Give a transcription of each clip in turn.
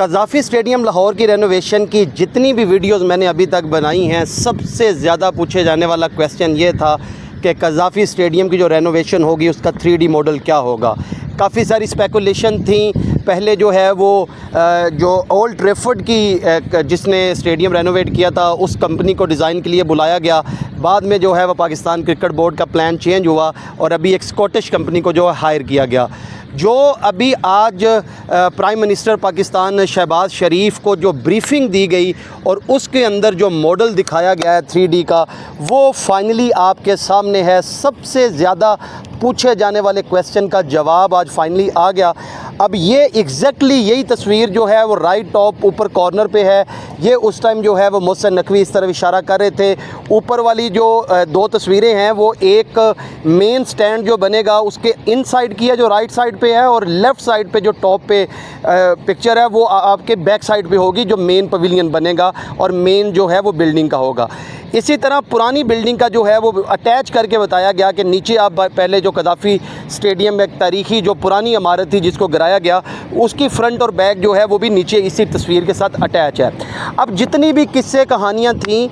कज़ाफ़ी stadium Lahore की renovation की जितनी भी वीडियोस मैंने अभी तक बनाई हैं, सबसे ज़्यादा पूछे जाने वाला क्वेश्चन ये था कि कज़ाफ़ी स्टेडियम की जो रेनोवेशन होगी उसका 3D मॉडल क्या होगा। काफ़ी सारी स्पेकुलेशन थी। पहले जो है वो जो ओल्ड ट्रैफर्ड की जिसने स्टेडियम रेनोवेट किया था उस कंपनी को डिज़ाइन के लिए बुलाया गया। बाद में जो है वो पाकिस्तान क्रिकेट बोर्ड का प्लान चेंज हुआ और अभी एक स्कॉटिश कंपनी को जो है हायर किया गया। जो अभी आज प्राइम मिनिस्टर पाकिस्तान शहबाज शरीफ को जो ब्रीफिंग दी गई और उसके अंदर जो मॉडल दिखाया गया है 3D का, वो फाइनली आपके सामने है। सबसे ज़्यादा पूछे जाने वाले क्वेश्चन का जवाब आज फाइनली आ गया। अब ये एग्जैक्टली यही तस्वीर जो है वो राइट टॉप ऊपर कॉर्नर पे है। ये उस टाइम जो है वो मोहसिन नकवी इस तरफ इशारा कर रहे थे। ऊपर वाली जो दो तस्वीरें हैं वो एक मेन स्टैंड जो बनेगा उसके इन साइड की है जो राइट साइड पे है, और लेफ़्ट साइड पे जो टॉप पे पिक्चर है वो आपके बैक साइड पे होगी जो मेन पवेलियन बनेगा और मेन जो है वो बिल्डिंग का होगा। इसी तरह पुरानी बिल्डिंग का जो है वो अटैच करके बताया गया कि नीचे आप पहले जो कज़ाफ़ी स्टेडियम में एक तारीखी जो पुरानी इमारत थी जिसको गिराया गया, उसकी फ्रंट और बैक जो है वो भी नीचे इसी तस्वीर के साथ अटैच है। अब जितनी भी किस्से कहानियाँ थीं,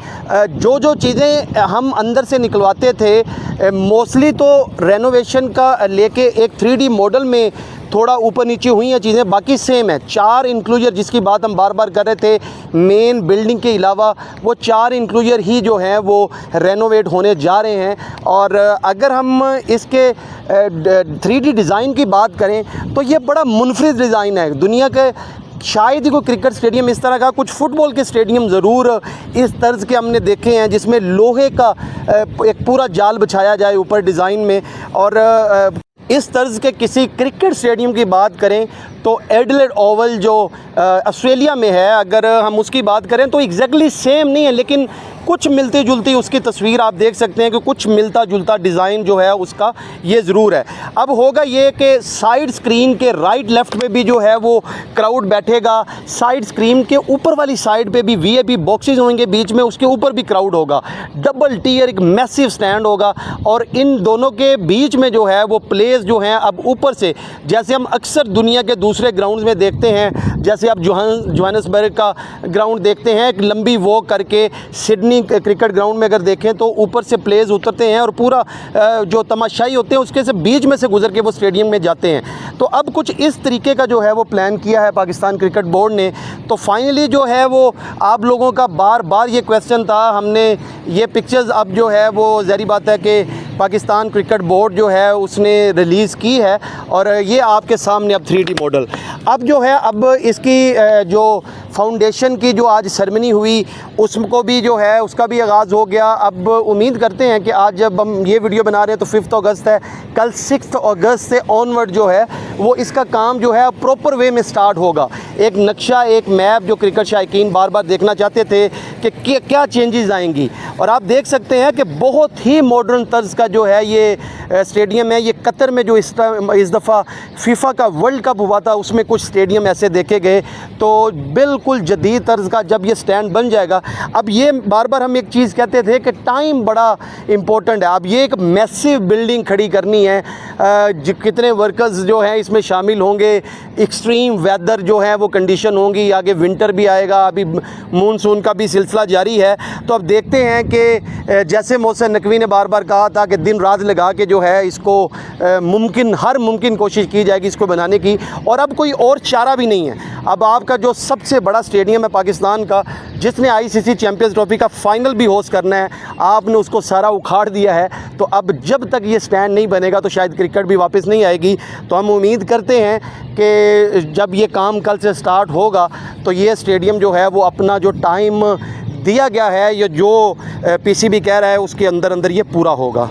जो चीज़ें हम अंदर से निकलवाते थे, मोस्टली तो रेनोवेशन का लेके एक 3D मॉडल में थोड़ा ऊपर नीचे हुई हैं चीज़ें, बाकी सेम है। 4 इंक्लूजर जिसकी बात हम बार बार कर रहे थे, मेन बिल्डिंग के अलावा वो 4 इंक्लूजर ही जो हैं वो रेनोवेट होने जा रहे हैं। और अगर हम इसके 3D डिज़ाइन की बात करें तो ये बड़ा मुनफरिद डिज़ाइन है। दुनिया के शायद ही कोई क्रिकेट स्टेडियम इस तरह का, कुछ फ़ुटबॉल के स्टेडियम ज़रूर इस तर्ज के हमने देखे हैं जिसमें लोहे का एक पूरा जाल बिछाया जाए ऊपर डिज़ाइन में। और इस तर्ज के किसी क्रिकेट स्टेडियम की बात करें तो एडिलेड ओवल जो ऑस्ट्रेलिया में है, अगर हम उसकी बात करें तो एग्जैक्टली सेम नहीं है, लेकिन कुछ मिलती जुलती उसकी तस्वीर आप देख सकते हैं कि कुछ मिलता जुलता डिज़ाइन जो है उसका ये ज़रूर है। अब होगा ये कि साइड स्क्रीन के राइट लेफ़्ट में भी जो है वो क्राउड बैठेगा। साइड स्क्रीन के ऊपर वाली साइड पे भी VIP बॉक्सेस होंगे, बीच में उसके ऊपर भी क्राउड होगा। डबल टियर एक मैसिव स्टैंड होगा और इन दोनों के बीच में जो है वो प्लेस जो हैं अब ऊपर से, जैसे हम अक्सर दुनिया के दूसरे ग्राउंड में देखते हैं, जैसे आप जोहान्सबर्ग का ग्राउंड देखते हैं, एक लंबी वॉक करके सिडनी क्रिकेट ग्राउंड में अगर देखें तो ऊपर से प्लेयर्स उतरते हैं और पूरा जो तमाशाई होते हैं उसके से बीच में से गुजर के वो स्टेडियम में जाते हैं। तो अब कुछ इस तरीके का जो है वो प्लान किया है पाकिस्तान क्रिकेट बोर्ड ने। तो फाइनली जो है वो आप लोगों का बार बार ये क्वेश्चन था, हमने ये पिक्चर्स अब जो है वो ज़ाहिर बात है कि पाकिस्तान क्रिकेट बोर्ड जो है उसने रिलीज़ की है और ये आपके सामने अब 3D मॉडल। अब जो है अब इसकी जो फाउंडेशन की जो आज सेरेमनी हुई उसको भी जो है उसका भी आगाज़ हो गया। अब उम्मीद करते हैं कि आज जब हम ये वीडियो बना रहे हैं तो 5 अगस्त है, कल 6 अगस्त से ऑनवर्ड जो है वो इसका काम जो है प्रॉपर वे में स्टार्ट होगा। एक नक्शा, एक मैप जो क्रिकेट शायकीन बार बार देखना चाहते थे कि क्या चेंजेस आएंगी, और आप देख सकते हैं कि बहुत ही मॉडर्न तर्ज का जो है ये स्टेडियम है। ये कतर में जो इस दफ़ा फीफा का वर्ल्ड कप हुआ था उसमें कुछ स्टेडियम ऐसे देखे गए, तो बिल्कुल जदीद तर्ज का जब ये स्टैंड बन जाएगा। अब ये बार बार हम एक चीज़ कहते थे कि टाइम बड़ा इम्पोर्टेंट है। अब ये एक मैसिव बिल्डिंग खड़ी करनी है, कितने वर्कर्स जो हैं इसमें शामिल होंगे, एक्सट्रीम वेदर जो है वो कंडीशन होंगी, आगे विंटर भी आएगा, अभी मानसून का भी सिलसिला जारी है। तो अब देखते हैं कि जैसे मोहसिन नकवी ने बार बार कहा था कि दिन रात लगा के जो है इसको हर मुमकिन कोशिश की जाएगी इसको बनाने की, और अब कोई और चारा भी नहीं है। अब आपका जो सबसे बड़ा स्टेडियम है पाकिस्तान का, जिसने ICC चैम्पियंस ट्रॉफी का फ़ाइनल भी होस्ट करना है, आपने उसको सारा उखाड़ दिया है। तो अब जब तक ये स्टैंड नहीं बनेगा तो शायद क्रिकेट भी वापस नहीं आएगी। तो हम उम्मीद करते हैं कि जब ये काम कल से स्टार्ट होगा तो ये स्टेडियम जो है वो अपना जो टाइम दिया गया है या जो PCB कह रहा है उसके अंदर अंदर ये पूरा होगा।